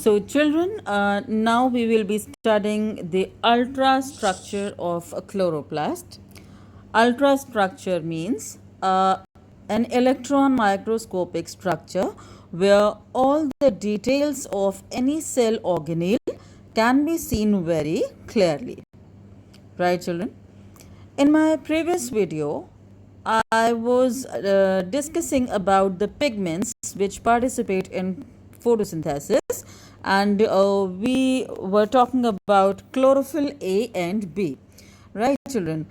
So, children, now we will be studying the ultrastructure of a chloroplast. Ultrastructure means an electron microscopic structure where all the details of any cell organelle can be seen very clearly. Right, children? In my previous video, I was discussing about the pigments which participate in photosynthesis, and we were talking about chlorophyll A and B. Right, children?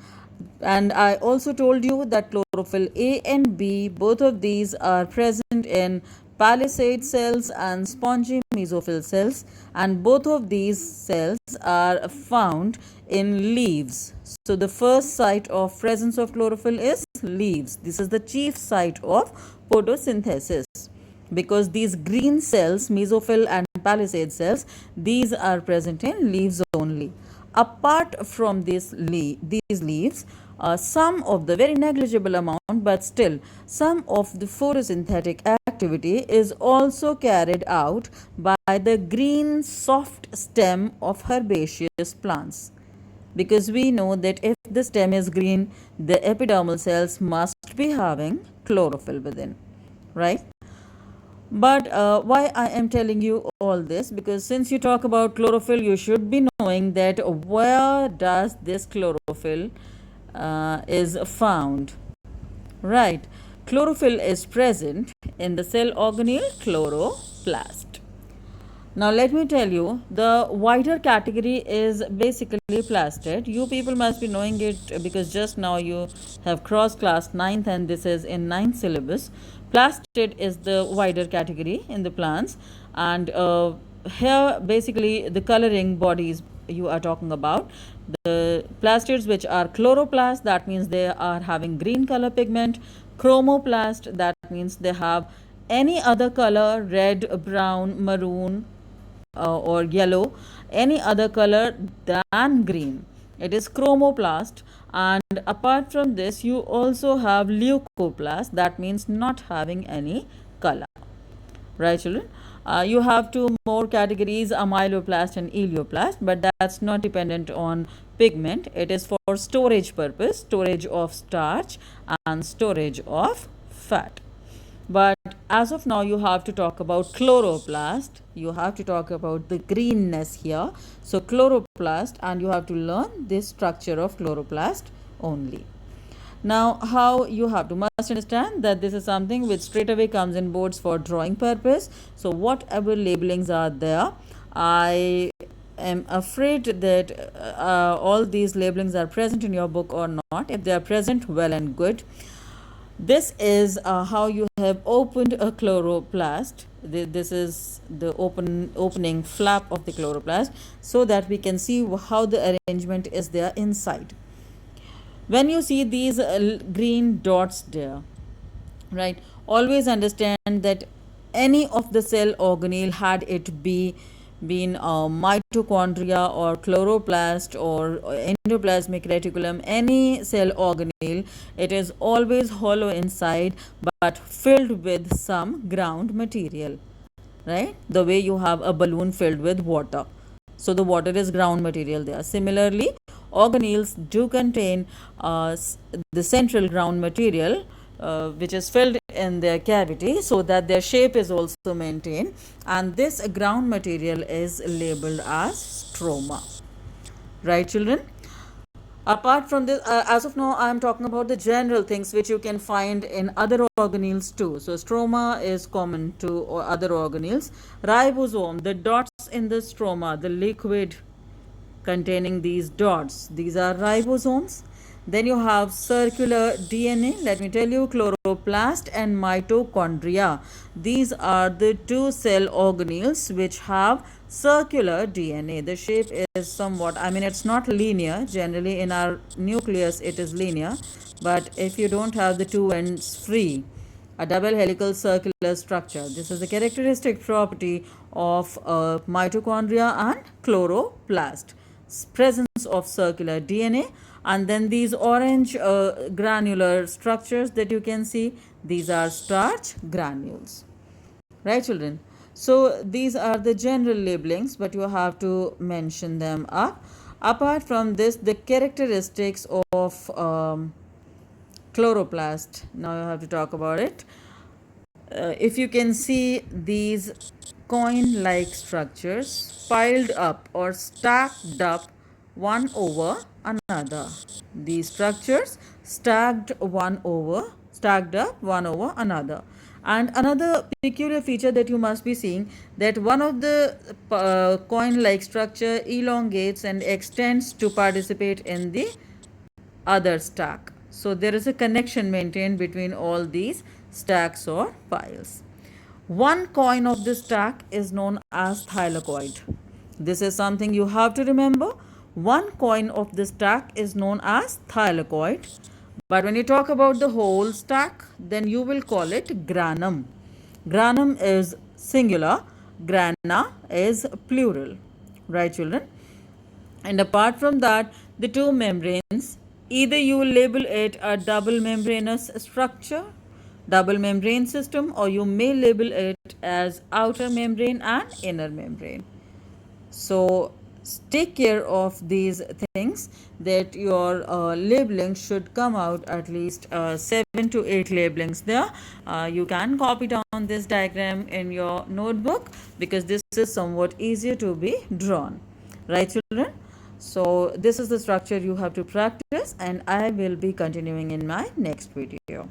And I also told you that chlorophyll A and B, both of these are present in palisade cells and spongy mesophyll cells, and both of these cells are found in leaves. So the first site of presence of chlorophyll is leaves. This is the chief site of photosynthesis, because these green cells, mesophyll and palisade cells, these are present in leaves only. Apart from these leaves, some of the very negligible amount, but still some of the photosynthetic activity is also carried out by the green soft stem of herbaceous plants, because we know that if the stem is green, the epidermal cells must be having chlorophyll within, right? But why I am telling you all this, because since you talk about chlorophyll, you should be knowing that where does this chlorophyll is found, right? Chlorophyll is present in the cell organelle chloroplast. Now let me tell you, the wider category is basically plastid. You people must be knowing it because just now you have crossed class 9th and this is in 9th syllabus. Plastid is the wider category in the plants, and here basically the coloring bodies you are talking about. The plastids which are chloroplast, that means they are having green color pigment. Chromoplast, that means they have any other color, red, brown, maroon, or yellow, any other color than green. It is chromoplast. And apart from this, you also have leucoplast, that means not having any color. Right, children? You have two more categories, amyloplast and elioplast, but that's not dependent on pigment. It is for storage purpose, storage of starch and storage of fat. But as of now, you have to talk about chloroplast. You have to talk about the greenness here. So chloroplast, and you have to learn this structure of chloroplast only. Now, how you have to must understand that this is something which straight away comes in boards for drawing purpose. So whatever labelings are there, I am afraid that all these labelings are present in your book or not. If they are present, well and good. This is how you have opened a chloroplast. This is the opening flap of the chloroplast, so that we can see how the arrangement is there inside. When you see these green dots there, right, always understand that any of the cell organelle, had it been mitochondria or chloroplast or endoplasmic reticulum, any cell organelle, it is always hollow inside but filled with some ground material, right? The way you have a balloon filled with water, so the water is ground material there. Similarly, organelles do contain the central ground material, which is filled in their cavity, so that their shape is also maintained, and this ground material is labeled as stroma. Right, children? Apart from this, as of now, I am talking about the general things which you can find in other organelles too. So stroma is common to other organelles. Ribosome, the dots in the stroma, the liquid containing these dots, these are ribosomes. Then you have circular DNA. Let me tell you, chloroplast and mitochondria, these are the two cell organelles which have circular DNA. The shape is somewhat, I mean, it's not linear. Generally in our nucleus it is linear, but if you don't have the two ends free, a double helical circular structure. This is the characteristic property of mitochondria and chloroplast. Presence of circular DNA, and then these orange granular structures that you can see, these are starch granules. Right, children? So these are the general labelings, but you have to mention them up. Apart from this, the characteristics of chloroplast. Now you have to talk about it. If you can see these coin like structures piled up or stacked up one over another. These structures stacked up one over another. And another peculiar feature that you must be seeing, that one of the coin like structure elongates and extends to participate in the other stack. So there is a connection maintained between all these stacks or piles. One coin of the stack is known as thylakoid. This is something you have to remember. One coin of the stack is known as thylakoid. But when you talk about the whole stack, then you will call it granum. Granum is singular, grana is plural. Right, children? And apart from that, the two membranes, either you label it a double membranous structure, double membrane system, or you may label it as outer membrane and inner membrane. So take care of these things, that your labeling should come out at least 7 to 8 labelings there. You can copy down this diagram in your notebook, because this is somewhat easier to be drawn. Right, children? So this is the structure you have to practice, and I will be continuing in my next video.